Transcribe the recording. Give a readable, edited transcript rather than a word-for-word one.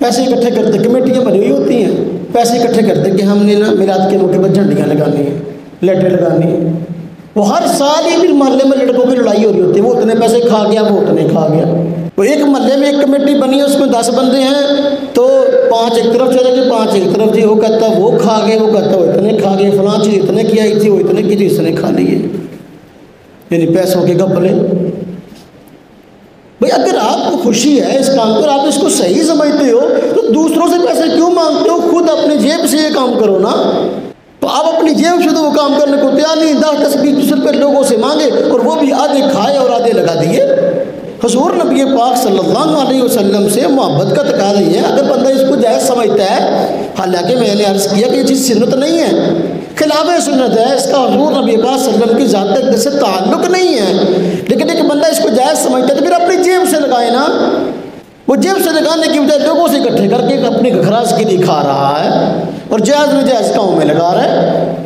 पैसे इकट्ठे करते, कमेटियाँ बनी हुई होती हैं, पैसे इकट्ठे करते कि हमने ना मिलाद के मौके पर झंडियाँ लगानी है, लाइटें लगानी है। वो हर साल ही फिर मोहल्ले में लड़कों की लड़ाई हो रही होती है, वो उतने पैसे खा गया, वो उतने खा गया। तो एक मोहल्ले में एक कमेटी बनी है, उसमें 10 बंदे हैं, तो 5 एक तरफ चले गए, 5 एक तरफ जी। वो कहता वो खा गए, वो कहता वो इतने खा गए, फलां चीज़ इतने की आई थी, वो इतने की चीज़ इसने खा ली है, यानी पैसों के घपले। भाई अगर आपको खुशी है इस काम पर, आप इसको सही समझते हो, तो दूसरों से पैसे क्यों मांगते हो? खुद अपनी जेब से ये काम करो ना। तो आप अपनी जेब से तो वो काम करने को तैयार नहीं, 10, 10, 20 रुपये लोगों से मांगे, और वो भी आधे खाए और आधे लगा दिए। हुजूर नबी पाक सल्लल्लाहु अलैहि वसल्लम से मोहब्बत का तकाज़ा ही है। अगर बंदा इसको जायज़ समझता है, हालांकि मैंने अर्ज़ किया कि ये चीज़ सुन्नत नहीं है, खिलाफ सुन्नत है, इसका हुजूर नबी पाक सल्लल्लाहु अलैहि वसल्लम की ज़ात से ताल्लुक़ नहीं है, लेकिन एक बंदा इसको जायज़ समझता है तो फिर अपनी जेब से लगाए ना। वो जेब से लगाने की बजाय लोगों से इकट्ठे करके अपनी खराश के लिए खा रहा है और जायज़ नाजायज़ कामों में लगा रहा है।